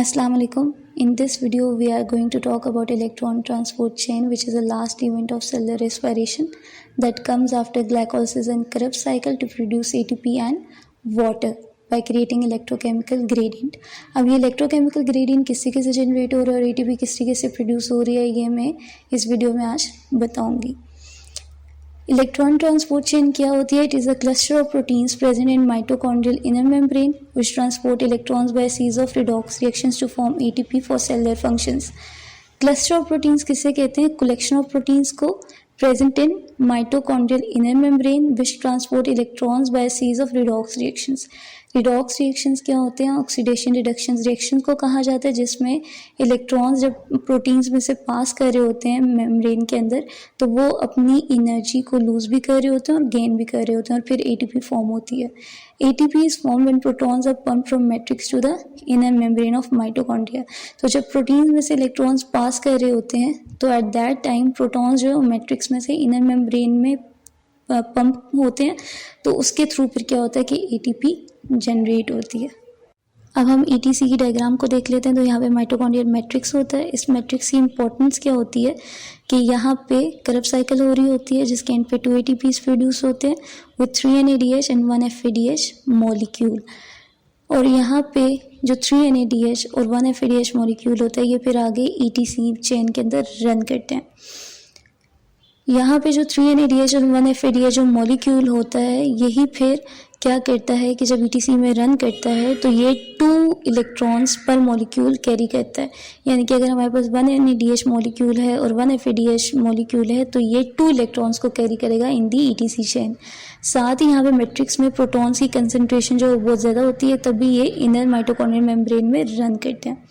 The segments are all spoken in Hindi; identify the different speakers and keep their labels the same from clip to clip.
Speaker 1: Assalamu alaikum. In this video, we are going to talk about electron transport chain, which is the last event of cellular respiration that comes after glycolysis and Krebs cycle to produce ATP and water by creating electrochemical gradient. अब ये electrochemical gradient किस तरीके से generate हो रहा है और ATP किस तरीके से produce हो रही है, ये मैं इस वीडियो में आज बताऊंगी. इलेक्ट्रॉन ट्रांसपोर्ट चेन क्या होती है? It is a cluster of proteins present in mitochondrial inner membrane which transport electrons by series of redox reactions to form ATP for cellular functions. Cluster of proteins किसे कहते हैं? कलेक्शन ऑफ प्रोटीन्स को present in mitochondrial inner membrane which transport electrons by series of redox reactions. Redox reactions क्या होते हैं? ऑक्सीडेशन रिडक्शन रिएक्शन को कहा जाता है, जिसमें इलेक्ट्रॉन्स जब प्रोटीन्स में से पास कर रहे होते हैं मेम्ब्रेन के अंदर तो वो अपनी एनर्जी को लूज भी कर रहे होते हैं और गेन भी कर रहे होते हैं और फिर एटीपी फॉर्म होती है. ATP is form when protons are pumped from matrix to the inner membrane of mitochondria. तो जब प्रोटीन्स में से इलेक्ट्रॉन्स पास कर रहे होते हैं तो एट दैट टाइम प्रोटॉन्स जो मैट्रिक्स में से इनर मेम्ब्रेन में पंप होते हैं, तो उसके थ्रू फिर क्या होता है कि एटीपी जनरेट होती है. अब हम ईटीसी की डायग्राम को देख लेते हैं. तो यहाँ पे माइटोकॉन्ड्रियल मैट्रिक्स होता है. इस मैट्रिक्स की इंपॉर्टेंस क्या होती है कि यहाँ पे Krebs साइकिल हो रही होती है जिसके एंड पे 2 ATPs प्रोड्यूस होते हैं with 3 NADH and 1 FADH molecule. और यहाँ पे जो 3 NADH और 1 FADH मॉलिक्यूल होता है ये फिर आगे ईटीसी चेन के अंदर रन करते हैं. यहाँ पे जो 3 NADH और 1 FADH जो मॉलिक्यूल होता है यही फिर क्या करता है कि जब ईटीसी में रन करता है तो ये 2 इलेक्ट्रॉन्स पर मॉलिक्यूल कैरी करता है. यानी कि अगर हमारे पास 1 NADH मॉलिक्यूल है और 1 FADH मॉलिक्यूल है तो ये 2 इलेक्ट्रॉन्स को कैरी करेगा इन दी ईटीसी चेन. साथ ही यहाँ पे मैट्रिक्स में प्रोटॉन्स की कंसंट्रेशन जो बहुत ज़्यादा होती है तभी ये इनर माइटोकॉन्ड्रियल मेम्ब्रेन में रन करते हैं.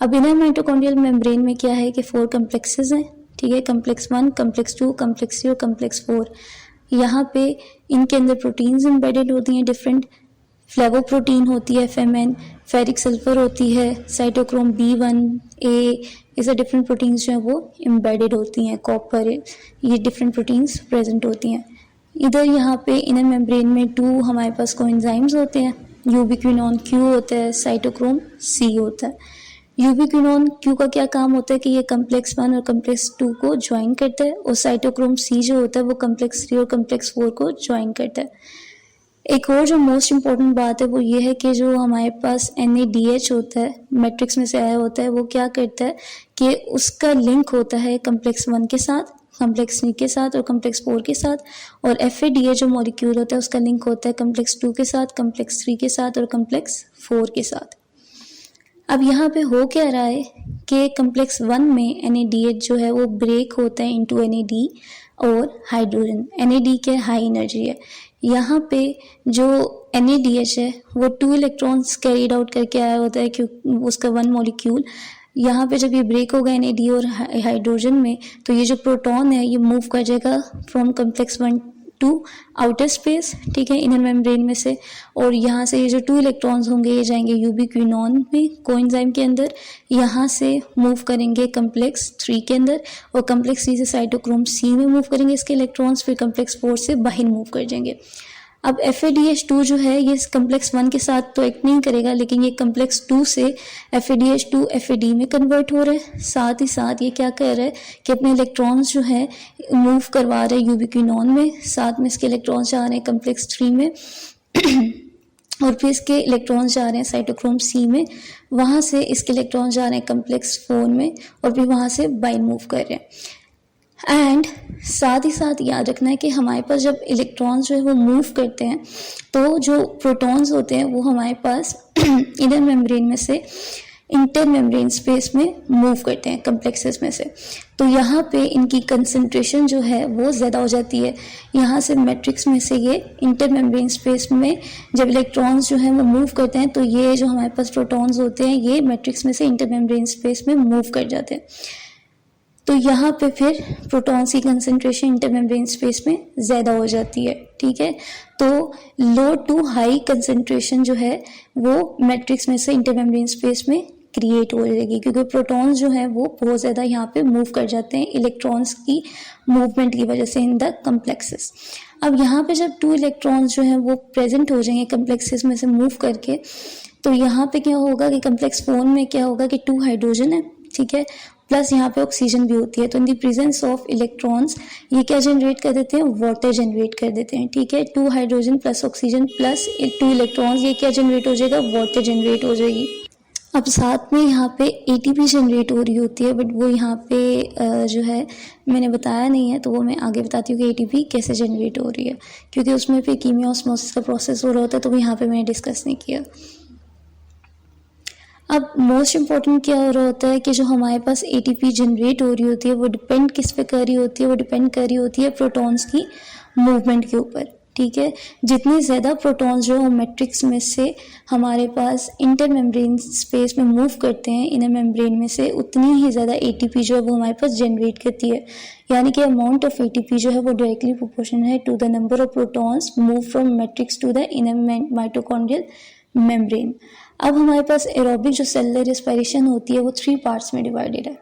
Speaker 1: अब इनर माइटोकॉन्ड्रियल मेम्ब्रेन में क्या है कि 4 कम्प्लेक्सेस हैं. ठीक है, कम्प्लेक्स 1, कम्प्लेक्स 2, कम्प्लेक्स 3 और कम्प्लेक्स 4. यहाँ पे इनके अंदर प्रोटीन्स एम्बेडेड होती हैं. डिफरेंट फ्लेवोप्रोटीन होती है FMN, फेरिक सल्फर होती है, साइटोक्रोम B1A, ऐसे डिफरेंट प्रोटीन्स जो हैं वो एम्बेडेड होती हैं. कॉपर, ये डिफरेंट प्रोटीन्स प्रेजेंट होती हैं. इधर यहाँ पे इनर मेम्ब्रेन में 2 हमारे पास कोएंजाइम्स होते हैं. यूबिक्विनोन Q होता है, साइटोक्रोम C होता है. यूबिक्विनोन Q का क्या काम होता है कि ये कम्प्लेक्स 1 और कम्प्लेक्स 2 को ज्वाइन करता है और साइटोक्रोम C जो होता है वो कम्प्लेक्स 3 और कम्प्लेक्स 4 को ज्वाइन करता है. एक और जो मोस्ट इम्पॉर्टेंट बात है वो ये है कि जो हमारे पास NADH होता है मैट्रिक्स में से आया होता है वो क्या करता है कि उसका लिंक होता है कम्प्लेक्स 1 के साथ, कम्प्लेक्स 3 के साथ और कम्प्लेक्स 4 के साथ. और FADH जो मॉलिक्यूल होता है उसका लिंक होता है कम्प्लेक्स 2 के साथ, कम्प्लेक्स 3 के साथ और कम्प्लेक्स 4 के साथ. अब यहाँ पे हो क्या रहा है कि कम्प्लेक्स 1 में NADH जो है वो ब्रेक होता है इनटू NAD और हाइड्रोजन. NAD के हाई एनर्जी है. यहाँ पे जो NADH है वो 2 इलेक्ट्रॉन्स कैरीड आउट करके आया होता है क्योंकि उसका 1 मॉलिक्यूल. यहाँ पे जब ये ब्रेक होगा NAD और हाइड्रोजन में तो ये जो प्रोटॉन है ये मूव कर जाएगा from complex 1 to outer space. ठीक है, इनर मेम्ब्रेन में से. और यहाँ से ये जो 2 इलेक्ट्रॉन्स होंगे ये जाएंगे यूबिक्विनोन में कोएंजाइम के अंदर. यहाँ से मूव करेंगे कम्प्लेक्स 3 के अंदर और कम्प्लेक्स 3 से साइटोक्रोम C में मूव करेंगे इसके इलेक्ट्रॉन्स. फिर कम्प्लेक्स 4 से बाहर मूव कर जाएंगे. अब FADH2 जो है ये कम्प्लेक्स 1 के साथ तो एक्ट नहीं करेगा लेकिन ये कम्प्लेक्स 2 से FADH2 FAD में कन्वर्ट हो रहा है. साथ ही साथ ये क्या कर रहा है कि अपने इलेक्ट्रॉन्स जो है मूव करवा रहे हैं यूबिक्विनोन में. साथ में इसके इलेक्ट्रॉन्स जा रहे हैं कम्प्लेक्स 3 में और फिर इसके इलेक्ट्रॉन्स जा रहे हैं साइटोक्रोम C में. वहाँ से इसके इलेक्ट्रॉन्स जा रहे हैं कम्प्लेक्स 4 में और फिर वहाँ से बाई मूव कर रहे हैं. एंड साथ ही साथ याद रखना है कि हमारे पास जब इलेक्ट्रॉन्स जो है वो मूव करते हैं तो जो प्रोटॉन्स होते हैं वो हमारे पास इनर मेम्ब्रेन में से इंटर मेम्ब्रेन स्पेस में मूव करते हैं कम्प्लेक्सेस में से. तो यहाँ पे इनकी कंसंट्रेशन जो है वो ज़्यादा हो जाती है. यहाँ से मैट्रिक्स में से ये इंटर मेम्ब्रेन स्पेस में जब इलेक्ट्रॉन्स जो है वो मूव करते हैं तो ये जो हमारे पास प्रोटॉन्स होते हैं ये मैट्रिक्स में से इंटर मेम्ब्रेन स्पेस में मूव कर जाते हैं. तो यहाँ पे फिर प्रोटॉन्स की कंसंट्रेशन इंटरमेम्ब्रेन स्पेस में ज़्यादा हो जाती है. ठीक है, तो लो टू हाई कंसंट्रेशन जो है वो मैट्रिक्स में से इंटरमेम्ब्रेन स्पेस में क्रिएट हो जाएगी क्योंकि प्रोटॉन्स जो है वो बहुत ज़्यादा यहाँ पे मूव कर जाते हैं इलेक्ट्रॉन्स की मूवमेंट की वजह से इन द कम्प्लेक्सेस. अब यहाँ पे जब 2 इलेक्ट्रॉन्स जो है वो प्रेजेंट हो जाएंगे कम्प्लेक्सेस में से मूव करके तो यहाँ पे क्या होगा कि कम्प्लेक्स फॉर्म में क्या होगा कि 2 हाइड्रोजन है, ठीक है, प्लस यहाँ पे ऑक्सीजन भी होती है। तो in the presence of electrons ये क्या जनरेट कर देते हैं, वाटर जनरेट कर देते हैं, ठीक है। 2 hydrogen plus oxygen plus 2 electrons, ये क्या जनरेट हो जाएगा, वाटर जनरेट हो जाएगी। अब साथ में यहाँ पे एटीपी जनरेट हो रही होती है, बट वो यहाँ पे जो है मैंने बताया नहीं है, तो वो मैं आगे बताती हूँ कि एटीपी कैसे जनरेट हो रही है, क्योंकि उसमें फिर कीमिया ऑस्मोसिस का प्रोसेस हो रहा होता है, तो वो यहाँ पे मैंने डिस्कस नहीं किया। अब मोस्ट इम्पॉर्टेंट क्या हो रहा होता है कि जो हमारे पास एटीपी जनरेट हो रही होती है वो डिपेंड किस पे कर रही होती है, वो डिपेंड कर रही होती है प्रोटॉन्स की मूवमेंट के ऊपर, ठीक है। जितने ज़्यादा प्रोटॉन्स जो है मैट्रिक्स में से हमारे पास इंटर मेम्ब्रेन स्पेस में मूव करते हैं इनर मेम्ब्रेन में से, उतनी ही ज़्यादा एटीपी जो है वो हमारे पास जनरेट करती है। यानी कि अमाउंट ऑफ एटीपी जो है वो डायरेक्टली प्रोपोर्शनल है to the number of protons move from matrix to the inner mitochondrial membrane. अब हमारे पास एरोबिक जो सेलुलर रेस्पिरेशन होती है वो 3 पार्ट्स में डिवाइडेड है,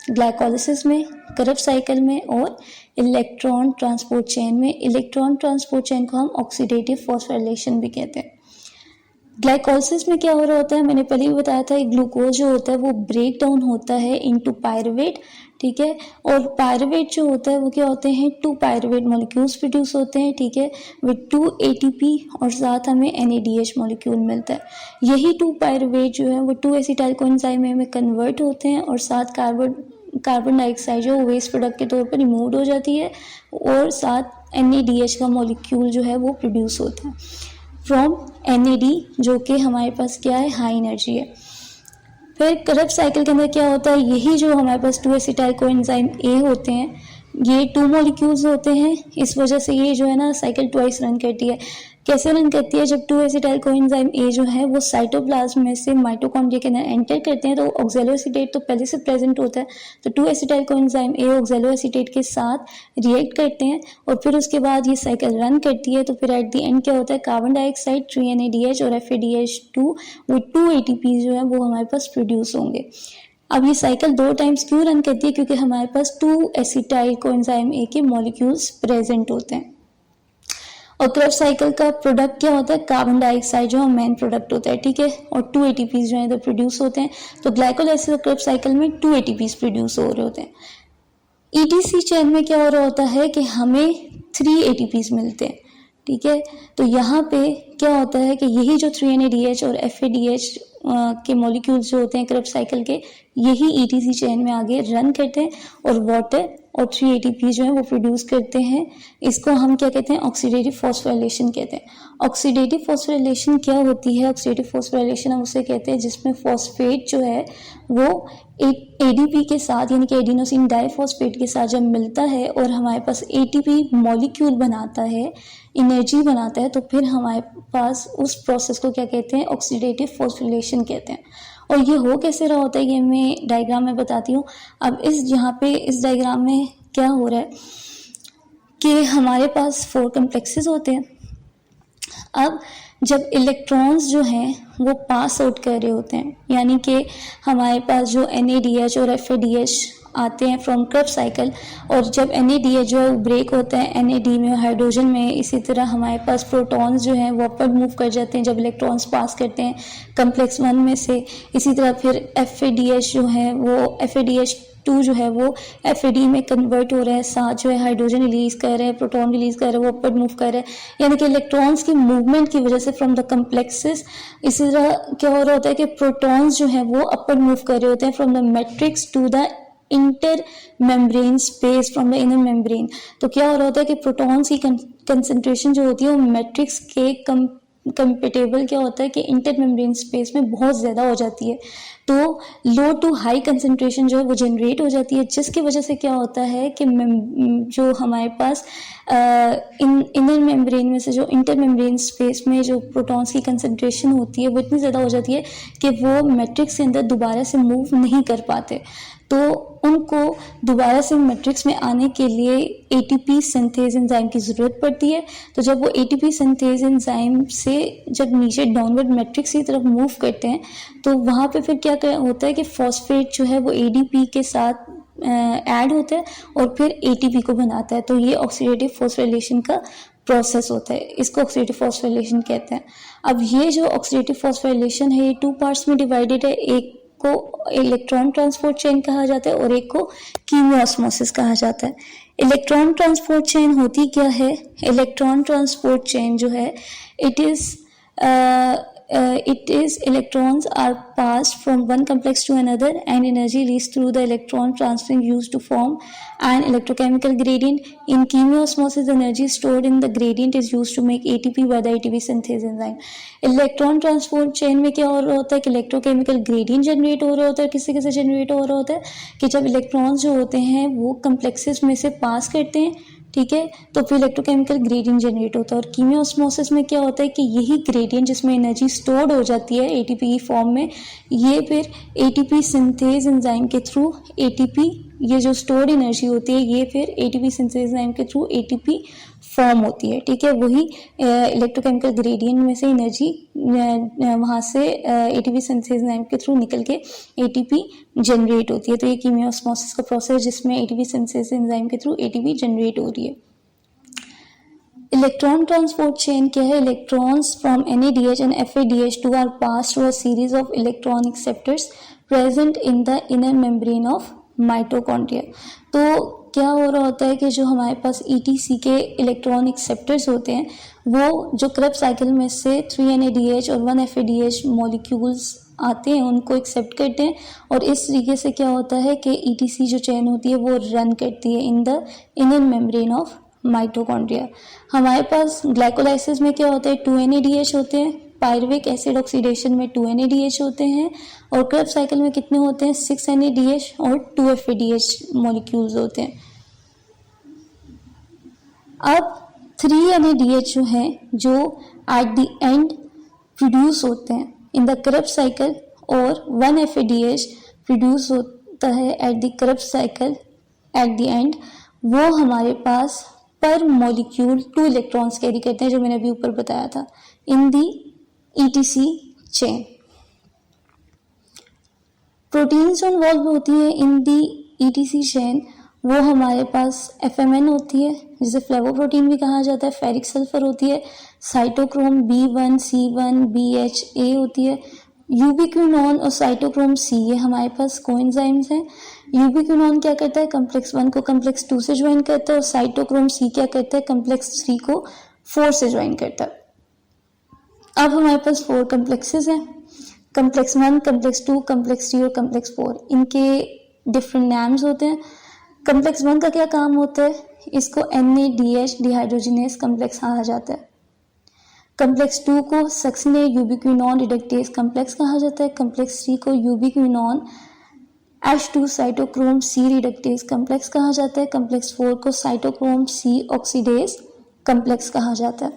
Speaker 1: ग्लाइकोलिसिस में, करब साइकिल में और इलेक्ट्रॉन ट्रांसपोर्ट चेन में। इलेक्ट्रॉन ट्रांसपोर्ट चेन को हम ऑक्सीडेटिव फॉस्फोराइलेशन भी कहते हैं। ग्लाइकोलिसिस में क्या हो रहा होता है, मैंने पहले भी बताया था, ग्लूकोज जो होता है वो ब्रेक डाउन होता है इनटू पायरुवेट, ठीक है, और पायरुवेट जो होता है वो क्या होते हैं, 2 पायरुवेट मॉलिक्यूल्स प्रोड्यूस होते हैं, ठीक है, विद 2 एटीपी और साथ हमें NADH मॉलिक्यूल मिलता है। यही 2 पायरुवेट जो है वो 2 एसिटाइल कोएंजाइम में कन्वर्ट होते हैं और साथ कार्बन डाइऑक्साइड जो वेस्ट प्रोडक्ट के तौर पर रिमूव हो जाती है और साथ NADH का मॉलिक्यूल जो है वो प्रोड्यूस होता है फ्रॉम NAD, जो कि हमारे पास क्या है, हाई एनर्जी है। फिर करब साइकिल के अंदर क्या होता है, यही जो हमारे पास 2 एसिटाइल कोएंजाइम A होते हैं, ये 2 मॉलिक्यूल्स होते हैं, इस वजह से ये जो है ना साइकिल ट्वाइस रन करती है। कैसे रन करती है, जब 2 एसिटाइल कोएंजाइम A जो है वो साइटोप्लाज्म में से माइटोकॉन्ड्रिया के अंदर एंटर करते हैं, तो ऑक्सैलोएसीटेट तो पहले से प्रेजेंट होता है, तो 2 एसिटाइल कोएंजाइम A ऑक्सैलोएसीटेट के साथ रिएक्ट करते हैं और फिर उसके बाद ये साइकिल रन करती है। तो फिर एट द एंड क्या होता है, कार्बन डाइऑक्साइड 3 NADH और FADH2 वो 2 ATP जो है वो हमारे पास प्रोड्यूस होंगे। अब ये साइकिल 2 टाइम्स क्यों रन करती है, क्योंकि हमारे पास 2 एसिटाइल कोएंजाइम A के मॉलिक्यूल्स प्रेजेंट होते हैं। और क्रब साइकिल का प्रोडक्ट क्या होता है, कार्बन डाइऑक्साइड जो मेन प्रोडक्ट होता है, ठीक है, और 2 ATPs जो है तो प्रोड्यूस होते हैं। तो ग्लाइकोलाइसिस और क्रब साइकिल में 2 ATPs प्रोड्यूस हो रहे होते हैं। ETC चेन में क्या हो रहा होता है कि हमें 3 ATPs मिलते हैं, ठीक है। तो यहाँ पे क्या होता है कि यही जो 3 NADH और FADH के मॉलिक्यूल्स जो होते हैं क्रब साइकिल के, यही ETC चेन में आगे रन करते हैं और वाटर और 3 ATP जो है वो प्रोड्यूस करते हैं। इसको हम क्या कहते हैं, ऑक्सीडेटिव फॉस्फोराइलेशन कहते हैं। ऑक्सीडेटिव फॉस्फोराइलेशन क्या होती है, ऑक्सीडेटिव फॉस्फोराइलेशन हम उसे कहते हैं जिसमें फॉस्फेट जो है वो ADP के साथ यानी कि एडिनोसिन डाइफॉस्फेट के साथ जब मिलता है और हमारे पास ATP मॉलिक्यूल बनाता है, एनर्जी बनाता है, तो फिर हमारे पास उस प्रोसेस को क्या कहते हैं, ऑक्सीडेटिव फॉस्फोराइलेशन कहते हैं। और ये हो कैसे रहा होता है ये मैं डायग्राम में बताती हूँ। अब यहाँ पे इस डायग्राम में क्या हो रहा है कि हमारे पास 4 कम्प्लेक्सेस होते हैं। अब जब इलेक्ट्रॉन्स जो हैं वो पास आउट कर रहे होते हैं, यानी कि हमारे पास जो NADH और FADH आते हैं फ्रॉम क्रब साइकिल, और जब NADH जो है ब्रेक होता है NAD में, हाइड्रोजन में, इसी तरह हमारे पास प्रोटॉन्स जो हैं वो अपवर्ड मूव कर जाते हैं जब इलेक्ट्रॉन्स पास करते हैं कम्प्लेक्स 1 में से। इसी तरह फिर FADH जो है वो FADH2 जो है वो FAD में कन्वर्ट हो रहा है, साथ जो है हाइड्रोजन रिलीज कर रहे हैं, प्रोटॉन रिलीज कर रहे हैं, वो अपवर्ड मूव कर रहे हैं, यानी कि इलेक्ट्रॉन्स की मूवमेंट की वजह से फ्रॉम द कम्प्लेक्सेस। इसी तरह क्या हो रहा होता है कि प्रोटॉन्स जो है वो अपवर्ड मूव कर रहे होते हैं from the matrix to the intermembrane space from the inner membrane. तो क्या हो रहा होता है कि प्रोटॉन्स की कंसंट्रेशन जो होती है वो मैट्रिक्स के कंपेटेबल क्या होता है कि इंटर मेम्ब्रेन स्पेस में बहुत ज़्यादा हो जाती है, तो लो टू हाई कंसंट्रेशन जो है वो जनरेट हो जाती है, जिसकी वजह से क्या होता है कि जो हमारे पास इनर मेम्ब्रेन में से जो इंटर मेम्ब्रेन स्पेस में जो प्रोटॉन्स की कंसंट्रेशन होती है वो इतनी ज़्यादा हो जाती है कि वो मैट्रिक्स के अंदर दोबारा से मूव नहीं कर पाते। तो उनको दोबारा से मैट्रिक्स में आने के लिए ATP सिंथेज एंजाइम की ज़रूरत पड़ती है। तो जब वो ATP सिंथेज एंजाइम से जब नीचे डाउनवर्ड मैट्रिक्स की तरफ मूव करते हैं तो वहाँ पे फिर क्या होता है कि फॉस्फेट जो है वो ADP के साथ ऐड होता है और फिर ATP को बनाता है। तो ये ऑक्सीडेटिव फॉस्फोराइलेशन का प्रोसेस होता है, इसको ऑक्सीडेटिव फॉस्फोराइलेशन कहते हैं। अब ये जो ऑक्सीडेटिव फॉस्फोराइलेशन है ये 2 पार्ट्स में डिवाइडेड है, एक को इलेक्ट्रॉन ट्रांसपोर्ट चेन कहा जाता है और एक को कीमियोस्मोसिस कहा जाता है। इलेक्ट्रॉन ट्रांसपोर्ट चेन होती क्या है? इलेक्ट्रॉन ट्रांसपोर्ट चेन जो है it is electrons are passed from one complex to another and energy released through the electron transferring used to form an electrochemical gradient. In chemiosmosis, energy stored in the gradient is used to make ATP by the ATP synthase enzyme. Electron transport chain में क्या हो रहा होता है कि इलेक्ट्रोकेमिकल ग्रेडियंट जनरेट हो रहा होता है। किससे किससे जनरेट हो रहा होता है कि जब इलेक्ट्रॉन्स जो होते हैं वो कम्प्लेक्सेस में से पास करते हैं, ठीक है, तो फिर इलेक्ट्रोकेमिकल ग्रेडियंट जनरेट होता है। और कीमियोस्मोसिस में क्या होता है कि यही ग्रेडियंट जिसमें एनर्जी स्टोर्ड हो जाती है एटीपी की फॉर्म में, ये फिर एटीपी सिंथेज एंजाइम के थ्रू एटीपी, ये जो स्टोर्ड एनर्जी होती है ये फिर एटीपी सिंथेज एंजाइम के थ्रू एटीपी फॉर्म होती है, ठीक है। वही इलेक्ट्रोकेमिकल ग्रेडियंट में से एनर्जी वहाँ से एटीपी सिंथेज एंजाइम के थ्रू निकल के एटीपी जनरेट होती है। तो ये कीमियोस्मोसिस का प्रोसेस जिसमें एटीपी सिंथेज एंजाइम के थ्रू एटीपी जनरेट हो रही है। इलेक्ट्रॉन ट्रांसपोर्ट चेन क्या है? Electrons from NADH and FADH2 are passed through a series of electron acceptors present in the inner membrane of mitochondria. तो क्या हो रहा होता है कि जो हमारे पास ETC के इलेक्ट्रॉन एक्सेप्टर्स होते हैं वो जो क्रेब्स साइकिल में से 3 NADH और 1 FADH मॉलिक्यूल्स आते हैं उनको एक्सेप्ट करते हैं और इस तरीके से क्या होता है कि ETC जो चेन होती है वो रन करती है in the inner membrane of mitochondria. हमारे पास ग्लाइकोलाइसिस में क्या होता है? 2 NADH होते हैं, पायरुविक एसिड ऑक्सीडेशन में 2 NADH होते हैं और क्रेब्स साइकिल में कितने होते हैं? 6 NADH और 2 FADH मॉलिक्यूल्स होते हैं। अब 3 NADH जो हैं जो एट द एंड प्रोड्यूस होते हैं इन द क्रेब्स साइकिल और 1 FADH प्रोड्यूस होता है at the Krebs cycle at the end, वो हमारे पास पर मॉलिक्यूल 2 इलेक्ट्रॉन्स कैरी करते हैं जो मैंने अभी ऊपर बताया था इन दी ETC चेन। प्रोटीन्स जो इन्वॉल्व होती है इन दी ETC चेन वो हमारे पास FMN होती है जिसे फ्लेवोप्रोटीन भी कहा जाता है, फेरिक सल्फर होती है, साइटोक्रोम B1, C1, BHA होती है, यूबिक्विनोन और साइटोक्रोम C ये हमारे पास कोएंजाइम्स हैं। यूबिक्विनोन क्या करता है? कम्प्लेक्स 1 को कम्प्लेक्स 2 से ज्वाइन करता है और साइटोक्रोम C क्या करता है? कम्प्लेक्स 3 को 4 से ज्वाइन करता है। अब हमारे पास 4 कम्प्लेक्सेस हैं, कम्प्लेक्स 1, कम्प्लेक्स 2, कम्प्लेक्स 3 और कम्प्लेक्स 4। इनके डिफरेंट नेम्स होते हैं। कम्प्लेक्स 1 का क्या काम होता है? इसको NADH डिहाइड्रोजिनेस कम्प्लेक्स कहा जाता है। कम्प्लेक्स 2 को सक्सिनेट यूबिक्विनोन रिडक्टेज कम्प्लेक्स कहा जाता है। कम्प्लेक्स 3 को यूबिक्विनोन H2 cytochrome C reductase complex कहा जाता है। कम्प्लेक्स 4 को साइटोक्रोम C ऑक्सीडेज कम्प्लेक्स कहा जाता है।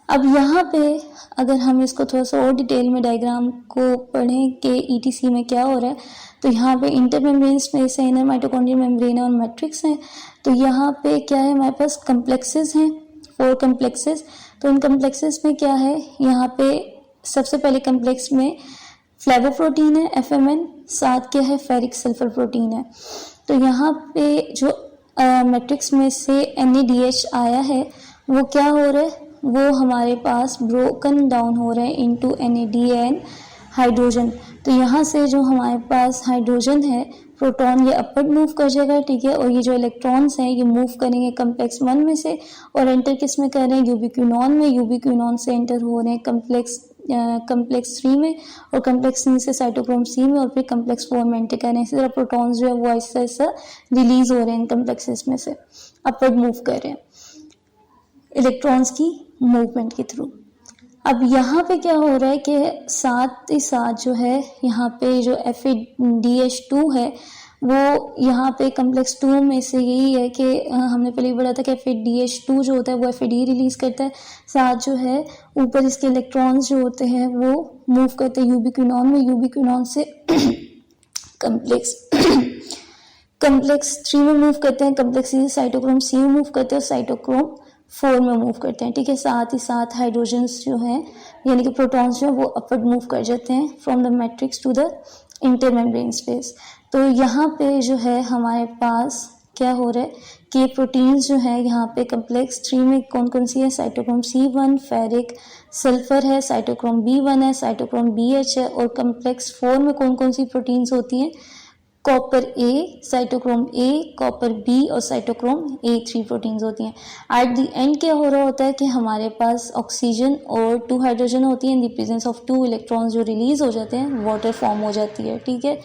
Speaker 1: अब यहाँ पे अगर हम इसको थोड़ा सा और डिटेल में डायग्राम को पढ़ें कि ETC में क्या हो रहा है, तो यहाँ पे इंटरमेम्ब्रेन स्पेस है, इनर माइटोकॉन्ड्रियल मेम्ब्रेन और मैट्रिक्स है। तो यहाँ पे क्या है? हमारे पास कम्प्लेक्सेस हैं, 4 कम्प्लेक्सेस। तो इन कम्प्लेक्सेस में क्या है? यहाँ पे सबसे पहले कम्प्लेक्स में फ्लेवोप्रोटीन है FMN, साथ क्या है? फेरिक सल्फर प्रोटीन है। तो यहाँ पे जो मैट्रिक्स में से NADH आया है वो क्या हो रहा है? वो हमारे पास ब्रोकन डाउन हो रहा है इनटू NADN हाइड्रोजन। तो यहाँ से जो हमारे पास हाइड्रोजन है, प्रोटॉन ये अपवर्ड मूव कर जाएगा, ठीक है, और ये जो इलेक्ट्रॉन्स हैं ये मूव करेंगे कम्प्लेक्स 1 में से और एंटर किस में कर रहे हैं? यूबिक्विनोन में। यूबिक्विनोन से एंटर हो रहे हैं कम्प्लेक्स 3 में और कम्प्लेक्स 3 से साइटोक्रोम C में और फिर कम्प्लेक्स 4 में एंटर कर रहे हैं। इसी तरह प्रोटॉन्स जो है वो ऐसा ऐसा रिलीज हो रहे हैं इन कम्प्लेक्सेस में से, अपवर्ड मूव कर रहे हैं इलेक्ट्रॉन्स की मूवमेंट के थ्रू। अब यहाँ पे क्या हो रहा है कि साथ ही साथ जो है यहाँ पे जो FADH2 है वो यहाँ पे कम्प्लेक्स 2 में से यही है कि हमने पहले पढ़ा था कि FADH2 जो होता है वो FAD रिलीज करता है, साथ जो है ऊपर इसके इलेक्ट्रॉन्स जो होते हैं वो मूव करते हैं यूबिक्विनोन में। यूबिक्विनोन से कम्प्लेक्स 3 में मूव करते हैं, कम्प्लेक्स साइटोक्रोम C में मूव करते हैं और साइटोक्रोम 4 में मूव करते हैं, ठीक है। साथ ही साथ हाइड्रोजन्स जो हैं यानी कि प्रोटॉन्स जो हैं वो अपवर्ड मूव कर जाते हैं from the matrix to the intermembrane space. तो यहाँ पे जो है हमारे पास क्या हो रहा है कि प्रोटीन्स जो है यहाँ पे कम्प्लेक्स 3 में कौन कौन सी है, साइटोक्रोम C1, फेरिक, सल्फर है, साइटोक्रोम B1 है, साइटोक्रोम BH है, और कम्प्लेक्स 4 में कौन कौन सी प्रोटीन्स होती हैं, copper A, cytochrome A, copper B और साइटोक्रोम A3 प्रोटीन्स होती हैं। एट द एंड क्या हो रहा होता है कि हमारे पास ऑक्सीजन और 2 हाइड्रोजन होती है, in the presence of 2 electrons जो रिलीज हो जाते हैं, वाटर फॉर्म हो जाती है। ठीक है,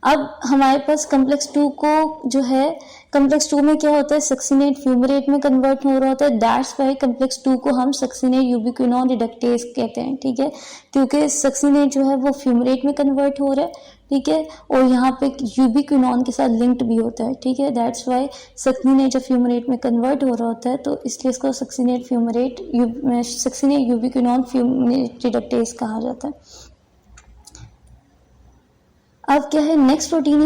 Speaker 1: अब हमारे पास कम्प्लेक्स 2 को जो है, कम्प्लेक्स 2 में क्या होता है, सक्सिनेट फ्यूमरेट में कन्वर्ट हो रहा होता है। दैट्स वाई कम्प्लेक्स 2 को हम सक्सिनेट यूबिक्विनोन रिडक्टेज कहते हैं। ठीक है, क्योंकि सक्सिनेट जो है वो फ्यूमरेट में कन्वर्ट हो रहा है। ठीक है, और यहाँ पे यूबिक्विनोन के साथ लिंक्ड भी होता है। ठीक है, दैट्स वाई सक्सिनेट जब फ्यूमरेट में कन्वर्ट हो रहा होता है तो इसलिए इसको सक्सिनेट यूबिक्विनोन फ्यूमरेट रिडक्टेज कहा जाता है। अब क्या है, next protein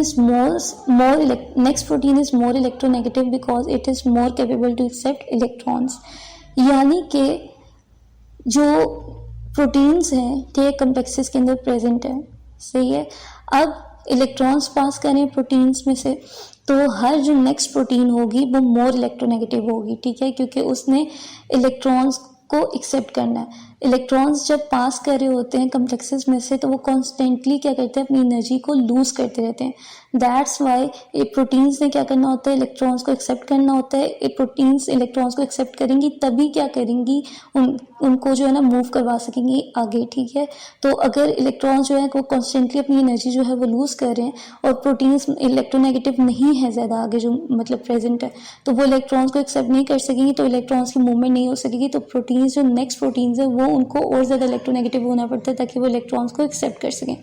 Speaker 1: is more electronegative because it is more capable to accept electrons. यानी कि जो प्रोटीन्स हैं के कम्प्लेक्सेस के अंदर प्रेजेंट है, सही है। अब इलेक्ट्रॉन्स पास करें प्रोटीन्स में से तो हर जो नेक्स्ट प्रोटीन होगी वो मोर इलेक्ट्रोनेगेटिव होगी। ठीक है, क्योंकि उसने इलेक्ट्रॉन्स को एक्सेप्ट करना है। इलेक्ट्रॉन्स जब पास कर रहे होते हैं कम्प्लेक्सेस में से तो वो कॉन्स्टेंटली क्या करते हैं, अपनी एनर्जी को लूज करते रहते हैं। दैट्स वाई प्रोटीन्स ने क्या करना होता है, इलेक्ट्रॉन्स को एक्सेप्ट करना होता है। प्रोटीन्स इलेक्ट्रॉन्स को एक्सेप्ट करेंगी तभी क्या करेंगी, उनको जो है ना मूव करवा सकेंगी आगे। ठीक है, तो अगर इलेक्ट्रॉन्स जो है वो कॉन्स्टेंटली अपनी एनर्जी जो है वो लूज कर रहे हैं और प्रोटीन्स इलेक्ट्रोनेगेटिव नहीं है ज़्यादा आगे जो मतलब प्रेजेंट है, तो वो इलेक्ट्रॉन्स को एक्सेप्ट नहीं कर सकेंगी, तो इलेक्ट्रॉन्स की मूवमेंट नहीं हो सकेगी। तो प्रोटीन्स जो नेक्स्ट प्रोटीन्स है वो उनको और ज़्यादा इलेक्ट्रोनेगेटिव होना पड़ता है ताकि वो इलेक्ट्रॉन्स को एक्सेप्ट कर सकें।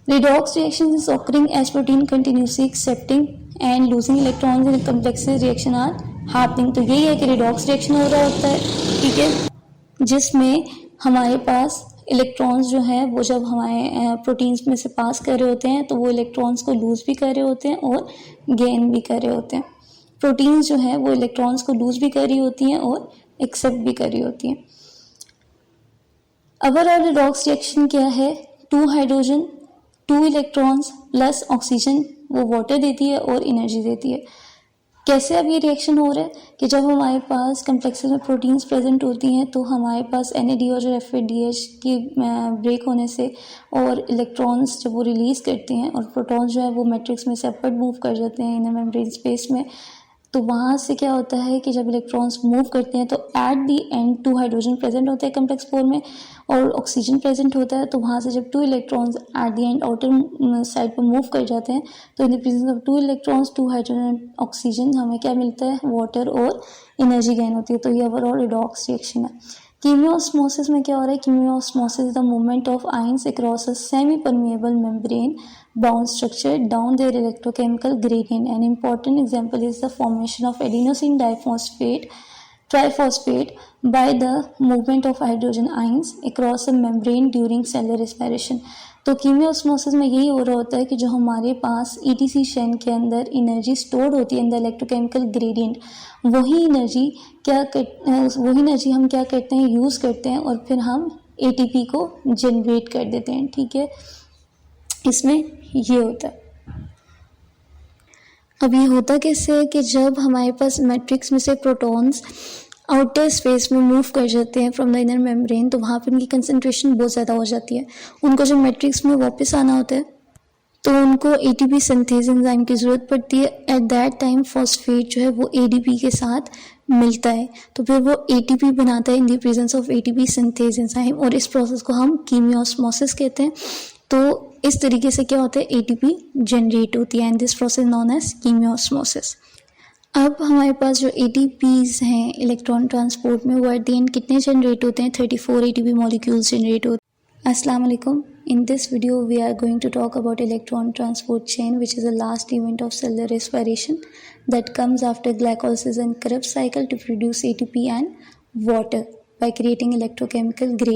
Speaker 1: Redox reaction is occurring as protein continuously accepting and losing electrons in complexes reaction are happening। तो यही है कि redox reaction हो रहा होता है। ठीक है, जिसमें हमारे पास इलेक्ट्रॉन्स जो है वो जब हमारे प्रोटीन्स में से पास कर रहे होते हैं तो वो इलेक्ट्रॉन्स को लूज भी कर रहे होते हैं और गेन भी कर रहे होते हैं। प्रोटीन्स जो है वो इलेक्ट्रॉन्स को लूज भी कर रही होती हैं और एक्सेप्ट भी कर रही होती हैं। ओवरऑल रिडॉक्स रिएक्शन क्या है, 2 हाइड्रोजन 2 इलेक्ट्रॉन्स प्लस ऑक्सीजन वो वाटर देती है और एनर्जी देती है। कैसे अब ये रिएक्शन हो रहा है कि जब हमारे पास कम्प्लेक्सेस में प्रोटीन्स प्रेजेंट होती हैं तो हमारे पास NAD और जो FADH की ब्रेक होने से और इलेक्ट्रॉन्स जब वो रिलीज़ करती हैं और प्रोटॉन्स जो है वो मैट्रिक्स में से अपवर्ड मूव कर जाते हैं इनर मेम्ब्रेन स्पेस में, तो वहाँ से क्या होता है कि जब इलेक्ट्रॉन्स मूव करते हैं तो at the and 2 hydrogen present होते हैं कम्प्लेक्स 4 में और ऑक्सीजन प्रेजेंट होता है। तो वहाँ से जब 2 electrons at the and outer side पर मूव कर जाते हैं तो in the presence of 2 electrons 2 hydrogen oxygen हमें क्या मिलता है, वाटर और एनर्जी गेन होती है। तो ये ओवरऑल रिडॉक्स रिएक्शन है। कीमियोस्मोसिस में क्या हो रहा है, chemiosmosis is the movement of ions across a semi permeable membrane bound structure down their electrochemical gradient. An important example is the formation of adenosine triphosphate by the movement of hydrogen ions across a membrane during cellular respiration। तो कीमियोस्मोसिस में यही हो रहा होता है कि जो हमारे पास ETC शेल के अंदर एनर्जी स्टोर्ड होती है इन द इलेक्ट्रोकेमिकल ग्रेडियंट, वही एनर्जी हम क्या करते हैं, यूज़ करते हैं और फिर हम ATP को जनरेट कर देते हैं। ठीक है, इसमें ये होता है। अब ये होता कैसे है कि जब हमारे पास मैट्रिक्स में से प्रोटॉन्स आउटर स्पेस में मूव कर जाते हैं फ्रॉम द इनर मेम्ब्रेन तो वहाँ पर उनकी कंसंट्रेशन बहुत ज़्यादा हो जाती है। उनको जब मैट्रिक्स में वापस आना होता है तो उनको ATP सिंथेज एंजाइम की ज़रूरत पड़ती है। एट दैट टाइम फॉस्फेट जो है वो ADP के साथ मिलता है तो फिर वो ATP बनाता है in the presence of ATP synthase enzyme और इस प्रोसेस को हम कीमियोस्मोसिस कहते हैं। तो इस तरीके से क्या होता है, ATP जनरेट होती है and this process known as chemiosmosis. अब हमारे पास जो ATPs हैं इलेक्ट्रॉन ट्रांसपोर्ट में वो एट द एंड कितने जनरेट होते हैं, 34 ATP मॉलिक्यूल्स जनरेट होते हैं। अस्सलाम वालेकुम। In this video we are going to talk about electron transport chain, which is the last event of cellular respiration that comes after glycolysis and Krebs cycle to produce ATP and water by creating electrochemical gradient.